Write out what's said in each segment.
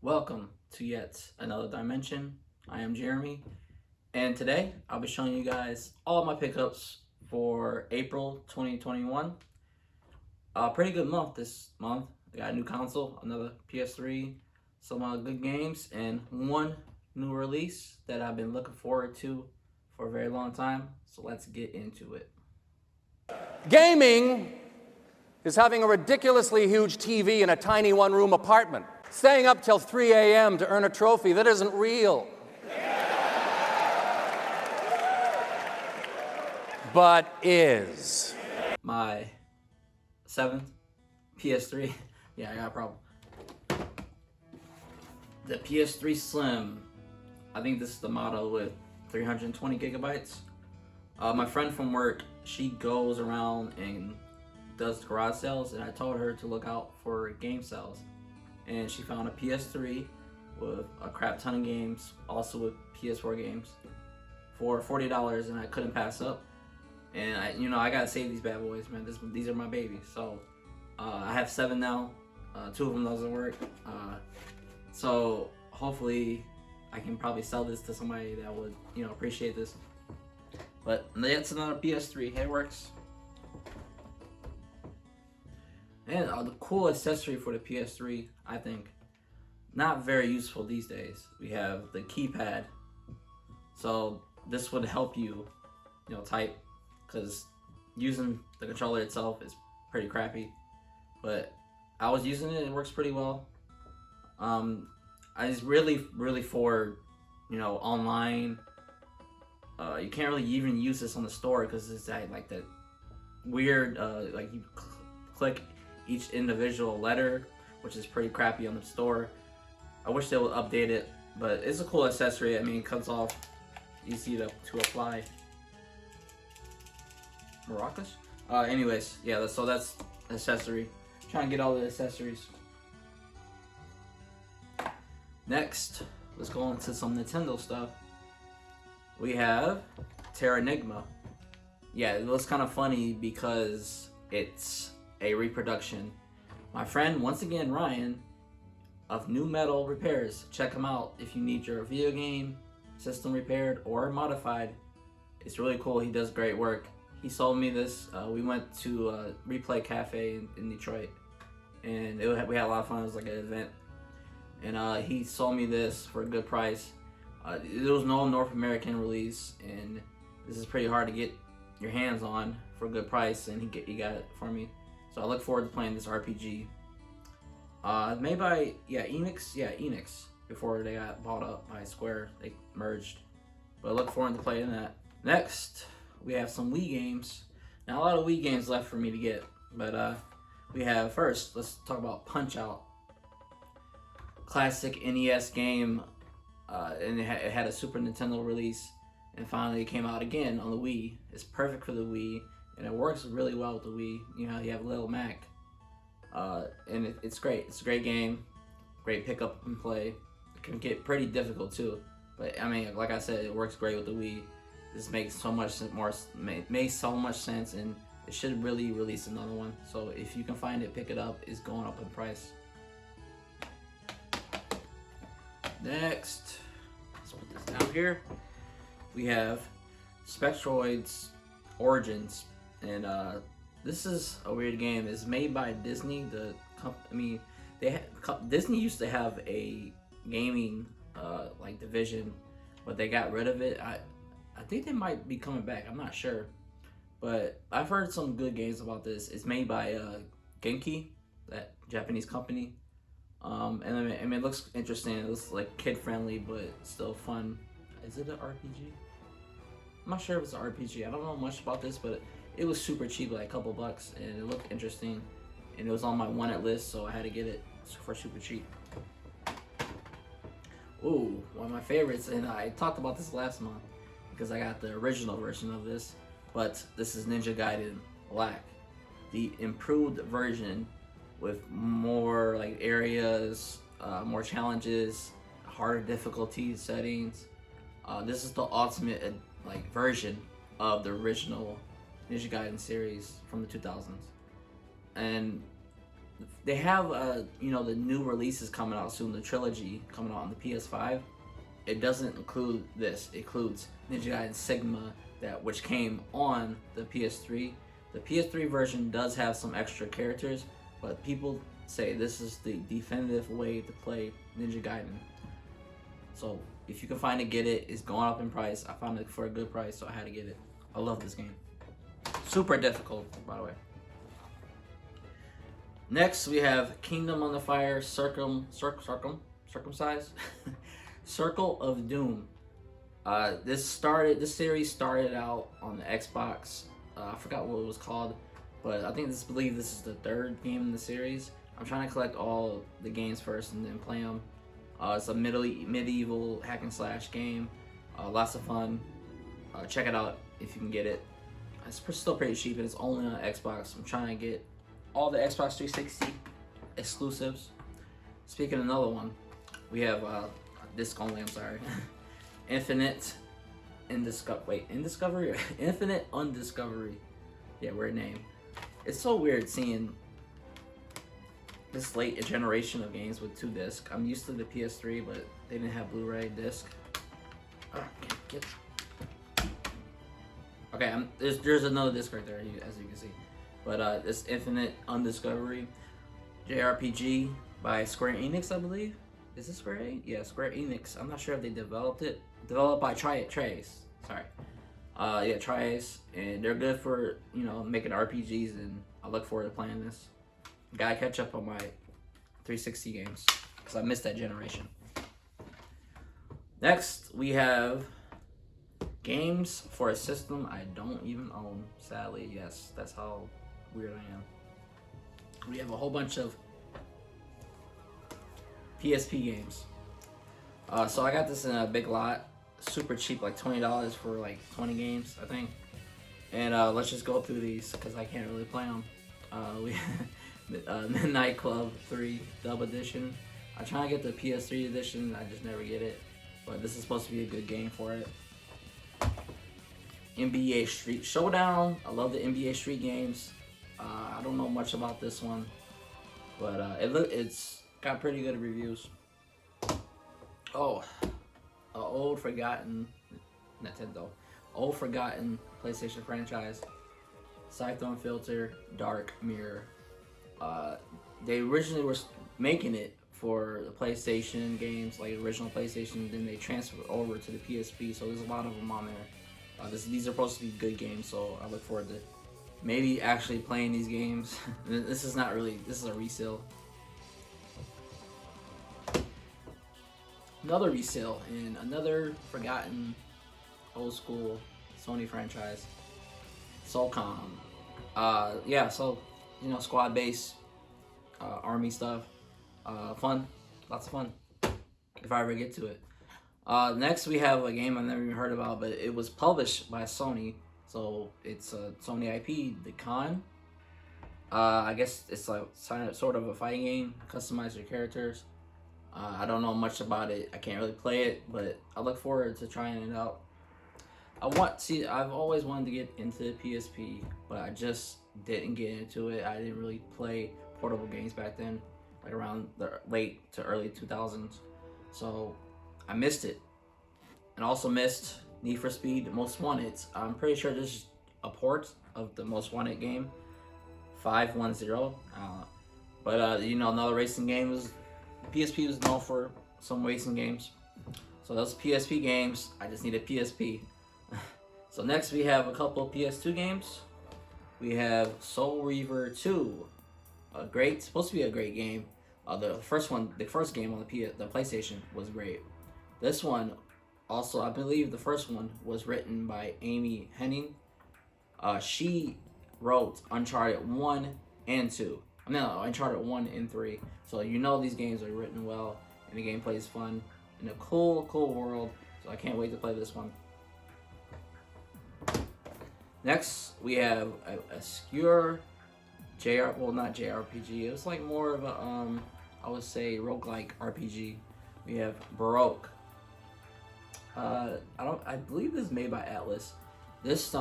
Welcome to yet another dimension. I am Jeremy, and today I'll be showing you guys all my pickups for April 2021. A pretty good month this month. I got a new console, another PS3, some good games, and one new release that I've been looking forward to for a very long time. So let's get into it. Gaming is having a ridiculously huge TV in a tiny one-room apartment. Staying up till 3 a.m. to earn a trophy that isn't real. But is. My seventh PS3. Yeah, I got a problem. The PS3 Slim. I think this is the model with 320 gigabytes. My friend from work, she goes around and does garage sales, and I told her to look out for game sales. And she found a PS3 with a crap ton of games, also with PS4 games, for $40, and I couldn't pass up. And I gotta save these bad boys, man. These are my babies. So I have 7 now. 2 of them doesn't work. So hopefully I can probably sell this to somebody that would, appreciate this. But that's another PS3. It works. And the cool accessory for the PS3, I think, not very useful these days. We have the keypad. So this would help you, type, because using the controller itself is pretty crappy. But I was using it, it works pretty well. It's really for, online. You can't really even use this on the store because it's like that weird, like you click each individual letter, which is pretty crappy on the store. I wish they would update it, but it's a cool accessory. I mean, it comes off easy to apply. Maracas? Anyways, yeah, so that's accessory. Trying to get all the accessories. Next, let's go into some Nintendo stuff. We have Terranigma. Yeah, it looks kind of funny because it's a reproduction. My friend, once again, Ryan, of New Metal Repairs. Check him out if you need your video game system repaired or modified. It's really cool. He does great work. He sold me this. We went to Replay Cafe in Detroit, and we had a lot of fun. It was like an event, and he sold me this for a good price. There was no North American release, and this is pretty hard to get your hands on for a good price, and he got it for me. So I look forward to playing this RPG. Made by Enix. Before they got bought up by Square, they merged. But I look forward to playing that. Next, we have some Wii games. Now a lot of Wii games left for me to get, but we have first. Let's talk about Punch Out. Classic NES game, and it had a Super Nintendo release, and finally it came out again on the Wii. It's perfect for the Wii. And it works really well with the Wii. You have Lil Mac. And it's great. It's a great game. Great pick up and play. It can get pretty difficult too. But I mean, like I said, it works great with the Wii. This makes so much sense, and it should really release another one. So if you can find it, pick it up. It's going up in price. Next, let's put this down here. We have Spectroids Origins. And this is a weird game. It's made by Disney. Disney used to have a gaming division, but they got rid of it. I think they might be coming back. I'm not sure, but I've heard some good games about this. It's made by Genki, that Japanese company. And it looks interesting. It looks like kid friendly, but still fun. Is it an RPG? I'm not sure if it's an RPG. I don't know much about this, but it was super cheap, like a couple bucks, and it looked interesting, and it was on my wanted list, so I had to get it for super cheap. Ooh, one of my favorites, and I talked about this last month because I got the original version of this, but this is Ninja Gaiden Black, the improved version with more areas, more challenges, harder difficulty settings. This is the ultimate version of the original Ninja Gaiden series from the 2000s, and they have you know, the new releases coming out soon, the trilogy coming out on the PS5. It doesn't include this. It includes Ninja Gaiden Sigma, which came on the PS3. The PS3 version does have some extra characters, but people say this is the definitive way to play Ninja Gaiden. So if you can find it, get it. It's going up in price. I found it for a good price, so I had to get it. I love this game. Super difficult, by the way. Next, we have Kingdom on the Fire Circumcised Circle of Doom. This series started out on the Xbox. I forgot what it was called, but I believe this is the third game in the series. I'm trying to collect all the games first and then play them. It's a medieval hack and slash game. Lots of fun. Check it out if you can get it. It's still pretty cheap, and it's only on Xbox. I'm trying to get all the Xbox 360 exclusives. Speaking of another one, we have disc only. I'm sorry, Infinite Undiscovery. Yeah, weird name. It's so weird seeing this late generation of games with 2 discs. I'm used to the PS3, but they didn't have Blu-ray disc. Okay, there's another disc right there, as you can see. But this Infinite Undiscovery JRPG by Square Enix, I believe. Is this Square Enix? Yeah, Square Enix. I'm not sure if they developed it. Developed by Triace. Sorry. Yeah, Triace, and they're good for, you know, making RPGs, and I look forward to playing this. Gotta catch up on my 360 games because I missed that generation. Next, we have games for a system I don't even own. Sadly, yes, that's how weird I am. We have a whole bunch of PSP games. So I got this in a big lot, super cheap, like $20 for like 20 games, I think. And let's just go through these because I can't really play them. We Midnight Club 3 Dub Edition. I'm trying to get the PS3 edition, I just never get it. But this is supposed to be a good game for it. NBA Street Showdown. I love the NBA Street games. I don't know much about this one, but it's got pretty good reviews. Oh, old forgotten PlayStation franchise, Siphon Filter Dark Mirror. They originally were making it for the PlayStation games, like original PlayStation, then they transferred over to the PSP, so there's a lot of them on there. These are supposed to be good games, so I look forward to maybe actually playing these games. This is a resale. Another resale in another forgotten old school Sony franchise, Solcom. Yeah, so, you know, squad based army stuff. Fun, lots of fun if I ever get to it. Next we have a game I've never even heard about, but it was published by Sony, so it's a Sony IP, The Con. I guess it's like sort of a fighting game, customize your characters. I don't know much about it, I can't really play it, but I look forward to trying it out. I've always wanted to get into the PSP, but I just didn't get into it. I didn't really play portable games back then, like around the late to early 2000s. So I missed it. And also missed Need for Speed Most Wanted. I'm pretty sure this is a port of the Most Wanted game, 510. But you know, another racing game was PSP was known for some racing games. So those PSP games, I just need a PSP. So next we have a couple of PS2 games. We have Soul Reaver 2, supposed to be a great game. The first game on the PlayStation was great. This one, also, I believe the first one was written by Amy Hennig. She wrote Uncharted 1 and 2. No, Uncharted 1 and 3. So you know these games are written well, and the gameplay is fun, in a cool world. So I can't wait to play this one. Next, we have a obscure not JRPG. It was like more of a I would say roguelike RPG. We have Baroque. I believe this is made by Atlas. This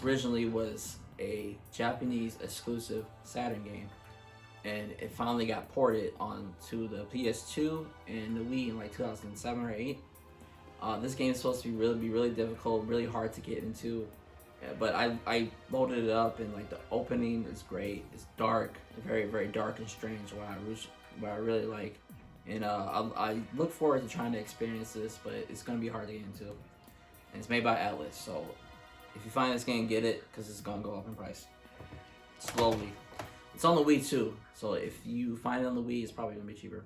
originally was a Japanese exclusive Saturn game. and it finally got ported onto the PS2 and the Wii in like 2007 or 8. This game is supposed to be really difficult, really hard to get into. But I loaded it up, and like the opening is great. It's dark, very dark and strange. What I really like, and I look forward to trying to experience this, but it's gonna be hard to get into. And it's made by Atlas, so if you find this game, get it, because it's gonna go up in price slowly. It's on the Wii too, so if you find it on the Wii, it's probably gonna be cheaper.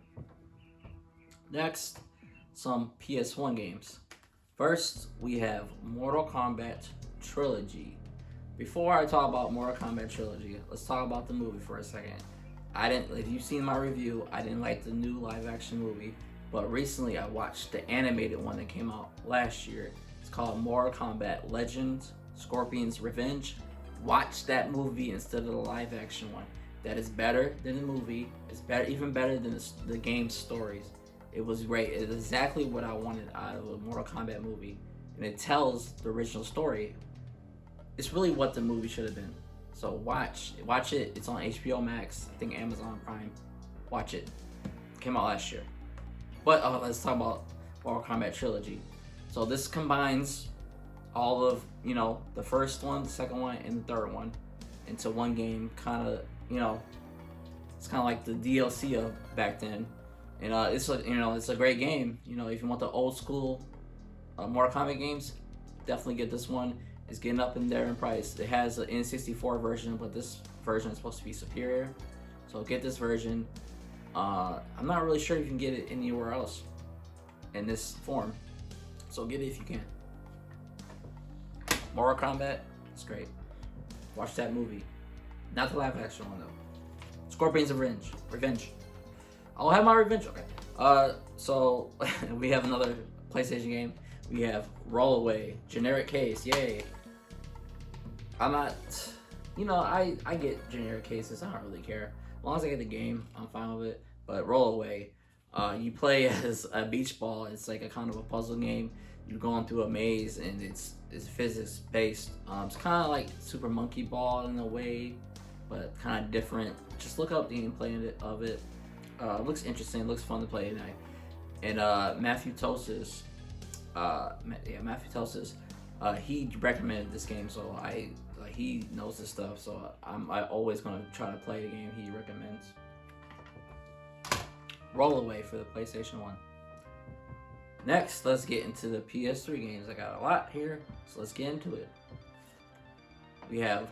Next, some PS1 games. First, we have Mortal Kombat Trilogy. Before I talk about Mortal Kombat Trilogy, let's talk about the movie for a second. If you've seen my review, I didn't like the new live action movie, but recently I watched the animated one that came out last year. It's called Mortal Kombat Legends Scorpion's Revenge. Watch that movie instead of the live action one. That is better than the movie. It's better, even better than the game's stories. It was great. It's exactly what I wanted out of a Mortal Kombat movie, and it tells the original story. It's really what the movie should have been. So watch it. It's on HBO Max. I think Amazon Prime. Watch it. Came out last year. But let's talk about Mortal Kombat Trilogy. So this combines all of the first one, the second one, and the third one into one game. It's kind of like the DLC of back then. And it's a great game. If you want the old school Mortal Kombat games, definitely get this one. It's getting up in there in price. It has an N64 version, but this version is supposed to be superior. So get this version. I'm not really sure if you can get it anywhere else in this form. So get it if you can. Mortal Kombat, it's great. Watch that movie. Not the live action one though. Scorpion's Revenge. I'll have my revenge. Okay. So we have another PlayStation game. We have Rollaway, generic case. Yay. I'm not. I get generic cases. I don't really care. As long as I get the game, I'm fine with it. But Rollaway, you play as a beach ball. It's like a kind of a puzzle game. You're going through a maze, and it's physics based. It's kind of like Super Monkey Ball in a way, but kind of different. Just look up the gameplay of it. Looks interesting. Looks fun to play tonight. And Matthew Tosis, he recommended this game, so he knows this stuff. So I always gonna try to play the game he recommends. Rollaway for the PlayStation 1. Next, let's get into the PS3 games. I got a lot here, so let's get into it. We have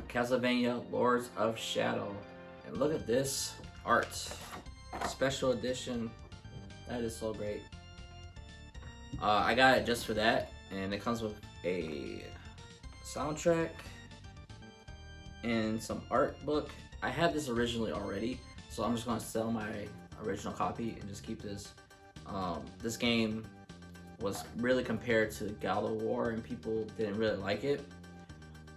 Castlevania Lords of Shadow. And look at this art. Special edition. That is so great. I got it just for that, and it comes with a soundtrack and some art book. I had this originally already, so I'm just going to sell my original copy and just keep this. This game was really compared to God of War, and people didn't really like it.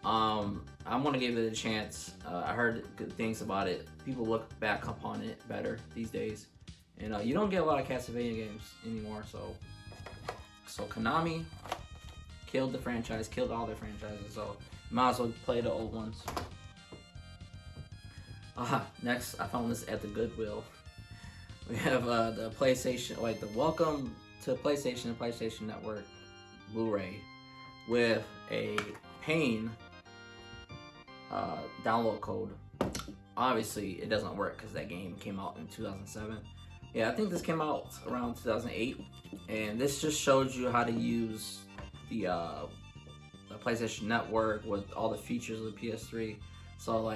I'm gonna give it a chance. I heard good things about it. People look back upon it better these days, and you don't get a lot of Castlevania games anymore. So Konami killed the franchise, killed all their franchises. So you might as well play the old ones. Next, I found this at the Goodwill. We have the PlayStation, like the Welcome to PlayStation and PlayStation Network Blu-ray with a Pain download code. Obviously, it doesn't work because that game came out in 2007. Yeah, I think this came out around 2008, and this just shows you how to use the PlayStation Network with all the features of the PS3. So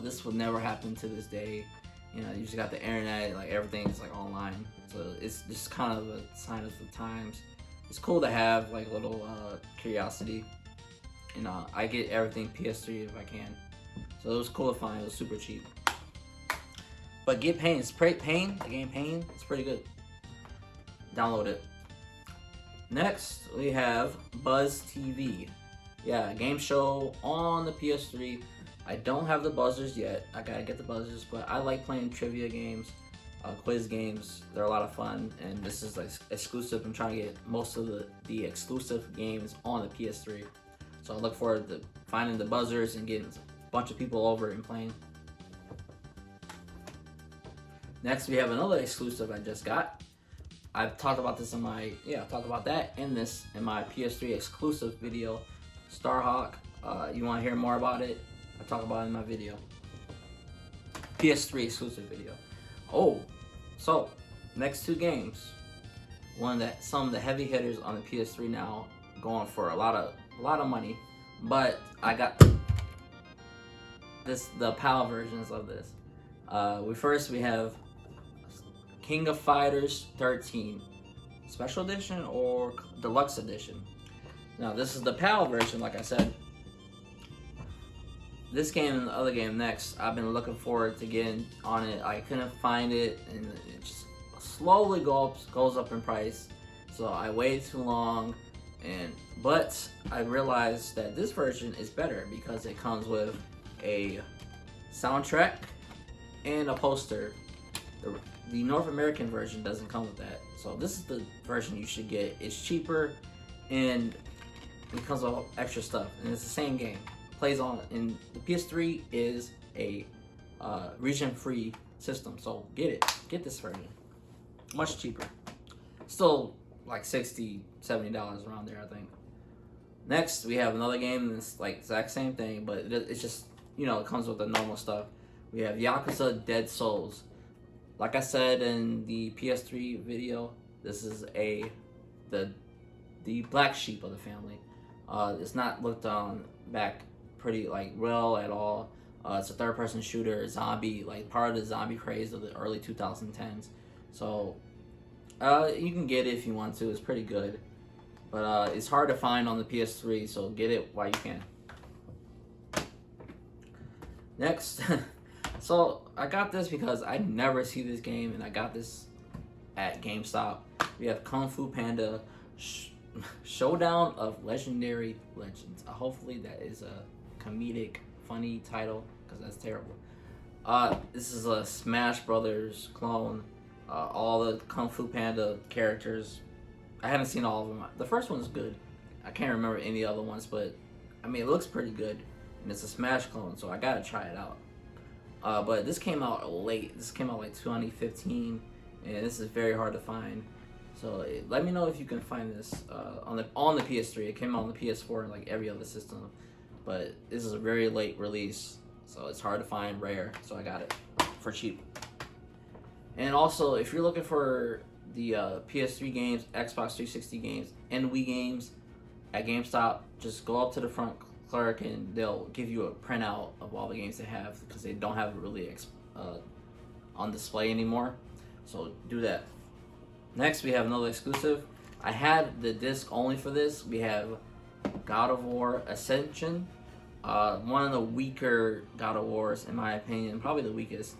this would never happen to this day. You just got the internet, like everything's like online. So it's just kind of a sign of the times. It's cool to have like a little curiosity. I get everything PS3 if I can. So it was cool to find. It was super cheap. But get Pain. It's Pain. The game Pain. It's pretty good. Download it. Next, we have Buzz TV. Yeah, game show on the PS3. I don't have the buzzers yet. I gotta get the buzzers, but I like playing trivia games, quiz games. They're a lot of fun, and this is like exclusive. I'm trying to get most of the exclusive games on the PS3. So I look forward to finding the buzzers and getting a bunch of people over and playing. Next, we have another exclusive I just got. I've talked about this in my talked about that in my PS3 exclusive video, Starhawk. You want to hear more about it? I talk about it in my video, PS3 exclusive video. Oh, so next two games, some of the heavy hitters on the PS3 now, going for a lot of money, but I got the PAL versions of this. We have King of Fighters 13 Special Edition or Deluxe Edition. Now this is the PAL version, like I said. This game and the other game next, I've been looking forward to getting on it. I couldn't find it, and it just slowly goes up in price. So I waited too long, but I realized that this version is better because it comes with a soundtrack and a poster. The North American version doesn't come with that, so this is the version you should get. It's cheaper and it comes with extra stuff, and it's the same game. Plays on, and the PS3 is a region-free system, so get this version. Much cheaper. Still like $60-$70 around there, I think. Next, we have another game that's like exact same thing, but it's just, it comes with the normal stuff. We have Yakuza Dead Souls. Like I said in the PS3 video, this is the black sheep of the family. It's not looked on back pretty like real at all. It's a third-person shooter, zombie, like part of the zombie craze of the early 2010s. So you can get it if you want to. It's pretty good, but it's hard to find on the PS3. So get it while you can. Next. So I got this because I never see this game, and I got this at GameStop. We have Kung Fu Panda Showdown of Legendary Legends. Hopefully that is a comedic, funny title, because that's terrible. This is a Smash Brothers clone. All the Kung Fu Panda characters. I haven't seen all of them. The first one is good. I can't remember any other ones, but I mean, it looks pretty good, and it's a Smash clone, so I gotta try it out. But this came out late. This came out like 2015, and this is very hard to find. So let me know if you can find this on the PS3. It came out on the PS4 and like every other system, but this is a very late release, so it's hard to find, rare. So I got it for cheap. And also, if you're looking for the PS3 games, Xbox 360 games, and Wii games at GameStop, just go up to the front clerk and they'll give you a printout of all the games they have, because they don't have it really on display anymore. So do that. Next, we have another exclusive. I had the disc only for this. We have God of War Ascension. One of the weaker God of Wars, in my opinion, probably the weakest.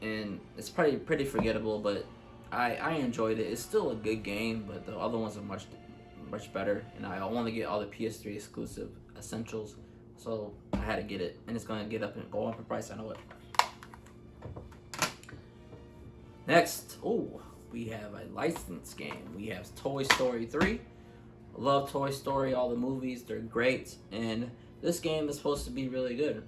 And it's pretty forgettable, but I enjoyed it. It's still a good game, but the other ones are much better. And I want to get all the PS3 exclusive essentials, so I had to get it. And it's going to go up in price, I know it. Next, we have a licensed game. We have Toy Story 3. I love Toy Story, all the movies, they're great. And this game is supposed to be really good.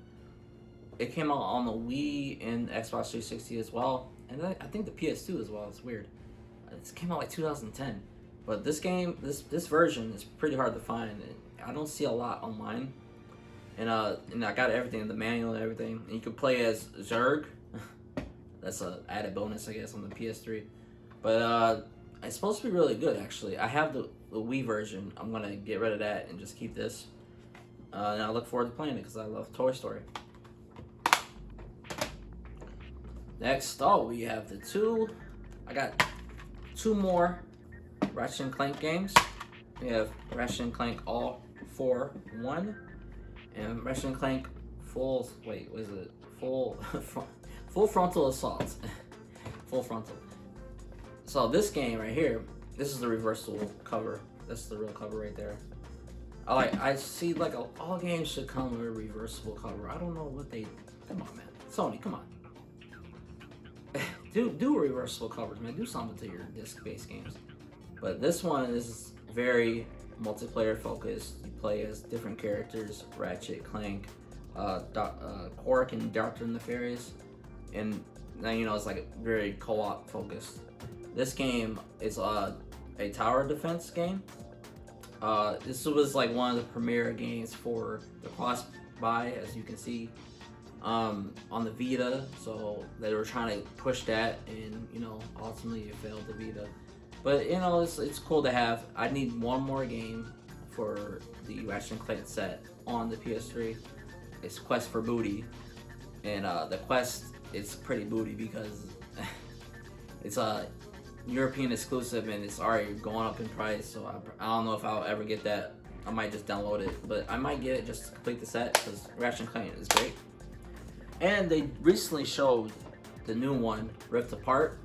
It came out on the Wii and Xbox 360 as well. And I think the PS2 as well. It's weird. It came out like 2010. But this game, this version is pretty hard to find. I don't see a lot online. And I got everything, the manual and everything. And you can play as Zurg. That's an added bonus, I guess, on the PS3. But it's supposed to be really good, actually. I have the Wii version. I'm going to get rid of that and just keep this. And I look forward to playing it because I love Toy Story. Next, we have I got two more Ratchet and Clank games. We have Ratchet and Clank All for One and Ratchet and Clank Full Frontal Assault. Full Frontal. So this game right here, this is the reversible cover. That's the real cover right there. I see like all games should come with a reversible cover. I don't know what they. Come on, man. Sony, come on. do reversible covers, man. Do something to your disc-based games. But this one is very multiplayer focused. You play as different characters: Ratchet, Clank, Quark, and Dr. Nefarious. And now it's like very co-op focused. This game is a tower defense game. This was like one of the premier games for the cross-buy, as you can see, on the Vita. So they were trying to push that, and ultimately it failed the Vita. But it's cool to have. I need one more game for the Ratchet and Clank set on the PS3. It's Quest for Booty, and the Quest is pretty booty because it's a European exclusive and it's already going up in price. So I don't know if I'll ever get that. I might just download it, but I might get it just to complete the set because Ratchet and Clank is great. And they recently showed the new one, Rift Apart,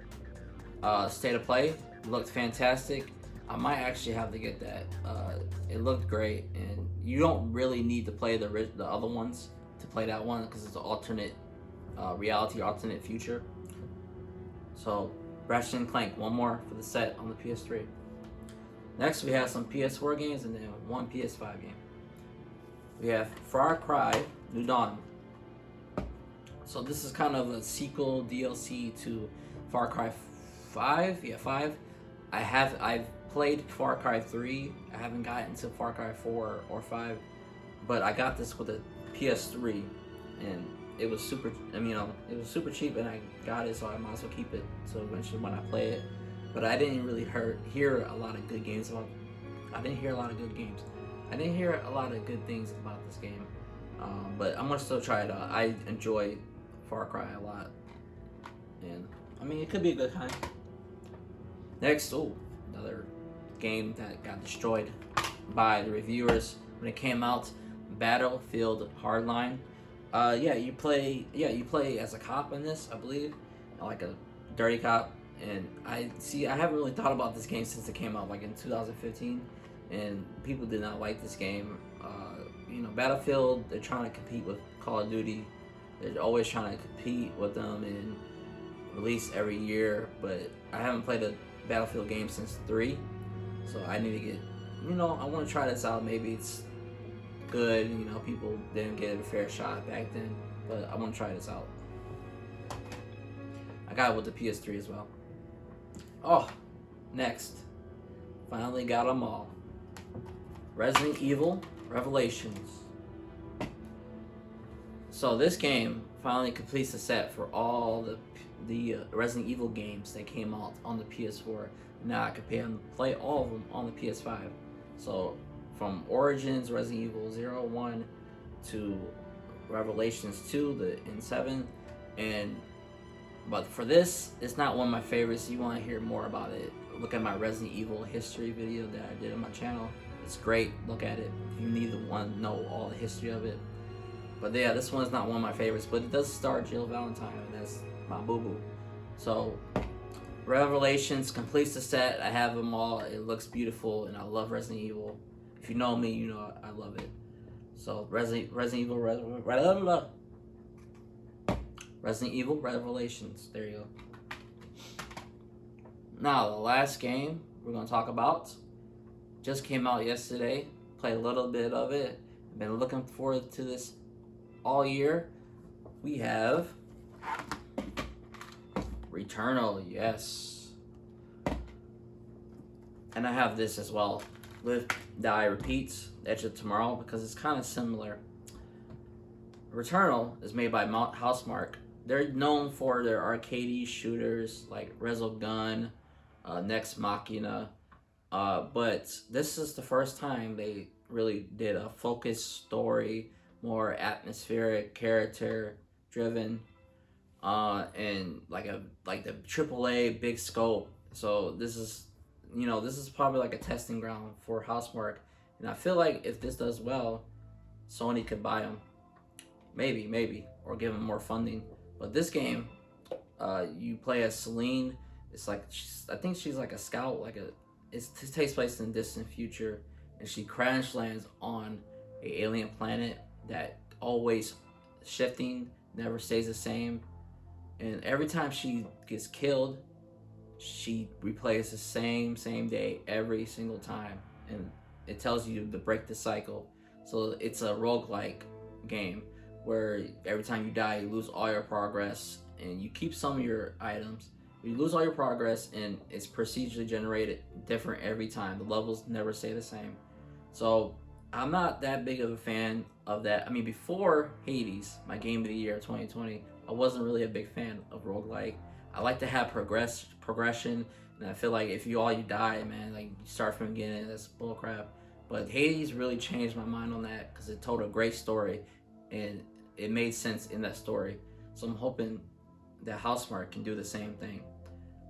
State of Play. It looked fantastic. I might actually have to get that. It looked great, and you don't really need to play the other ones to play that one because it's an alternate reality, alternate future. So Ratchet and Clank, one more for the set on the PS3. Next, we have some PS4 games and then one PS5 game. We have Far Cry New Dawn. So this is kind of a sequel DLC to Far Cry 5. Yeah, 5. I've played Far Cry 3. I haven't gotten to Far Cry 4 or 5, but I got this with a PS3, and it was super. It was super cheap, and I got it, so I might as well keep it. So eventually, when I play it, but I didn't really hear a lot of good games about. I didn't hear a lot of good games. I didn't hear a lot of good things about this game, but I'm gonna still try it out. I enjoy Far Cry a lot, and it could be a good time. Next, another game that got destroyed by the reviewers when it came out, Battlefield Hardline. You play as a cop in this, I believe, like a dirty cop. And I haven't really thought about this game since it came out, like in 2015, and people did not like this game. Battlefield, they're trying to compete with Call of Duty. They're always trying to compete with them and release every year, but I haven't played a Battlefield game since 3, so I need to get, I want to try this out. Maybe it's good, people didn't get it a fair shot back then, but I want to try this out. I got it with the PS3 as well. Next, finally got them all. Resident Evil Revelations. So this game finally completes the set for all the Resident Evil games that came out on the PS4. Now I can play all of them on the PS5. So from Origins, Resident Evil 0, 1 to Revelations 2 and 7, but for this, it's not one of my favorites. You want to hear more about it, look at my Resident Evil history video that I did on my channel. It's great. Look at it if you need to want to know all the history of it. But yeah, this one's not one of my favorites, but it does star Jill Valentine, and that's my boo-boo. So Revelations completes the set. I have them all. It looks beautiful, and I love Resident Evil. If you know me, you know I love it. So Resident Evil Revelations. There you go. Now the last game we're gonna talk about just came out yesterday. Played a little bit of it. Been looking forward to this all year. We have Returnal, yes. And I have this as well. Live, Die, Repeats, Edge of Tomorrow, because it's kind of similar. Returnal is made by Housemarque. They're known for their arcade shooters like Resogun, Nex Machina, but this is the first time they really did a focused story, more atmospheric, character driven, and like the AAA big scope. So this is probably like a testing ground for Housemarque, and I feel like if this does well, Sony could buy them, maybe, or give them more funding. But this game, you play as Celine. It's like I think she's like a scout, it takes place in the distant future, and she crash lands on an alien planet that always shifting, never stays the same. And every time she gets killed, she replays the same day every single time, and it tells you to break the cycle. So it's a roguelike game where every time you die, you lose all your progress, and you keep some of your items. You lose all your progress, and it's procedurally generated different every time. The levels never stay the same. So I'm not that big of a fan of that. I mean, before Hades, my game of the year 2020, I wasn't really a big fan of roguelike. I like to have progression, and I feel like if you die, man, like you start from the beginning, that's bullcrap. But Hades really changed my mind on that because it told a great story, and it made sense in that story. So I'm hoping that Housemarque can do the same thing.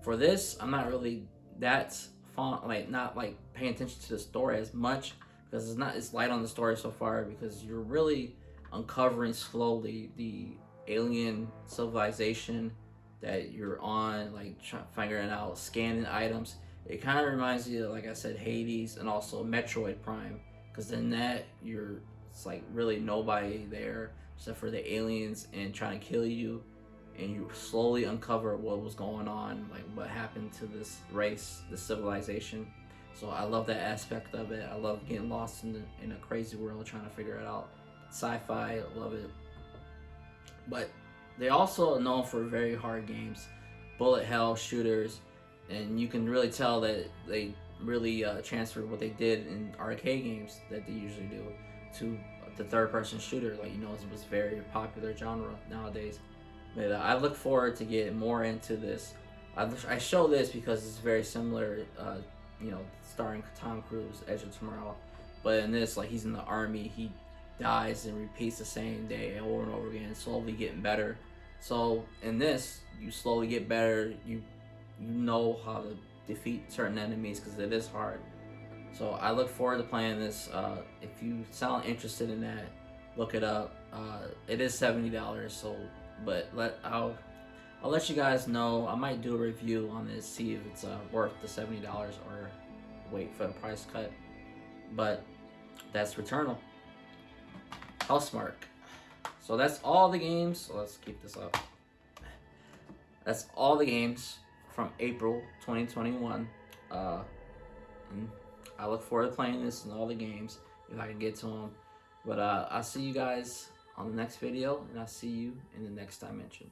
For this, I'm not really that not like paying attention to the story as much because it's light on the story so far because you're really uncovering slowly the alien civilization that you're on, like figuring out, scanning items. It kind of reminds you, like I said, Hades and also Metroid Prime, because in that it's like really nobody there except for the aliens and trying to kill you, and you slowly uncover what was going on, like what happened to this race, this civilization. So I love that aspect of it. I love getting lost in a crazy world trying to figure it out. Sci-fi, I love it. But they also are known for very hard games, bullet hell shooters, and you can really tell that they really transferred what they did in arcade games that they usually do to the third-person shooter. Like, it was a very popular genre nowadays. But I look forward to getting more into this. I show this because it's very similar, starring Tom Cruise, Edge of Tomorrow. But in this, like, he's in the army, he dies and repeats the same day over and over again, slowly getting better. So in this, you slowly get better. You know how to defeat certain enemies because it is hard. So I look forward to playing this. If you sound interested in that, look it up. It is $70. So, but I'll let you guys know. I might do a review on this, see if it's worth the $70 or wait for the price cut. But that's Returnal. Housemarque. So that's all the games. So let's keep this up. That's all the games from April 2021. And I look forward to playing this and all the games if I can get to them. But I'll see you guys on the next video, and I'll see you in the next dimension.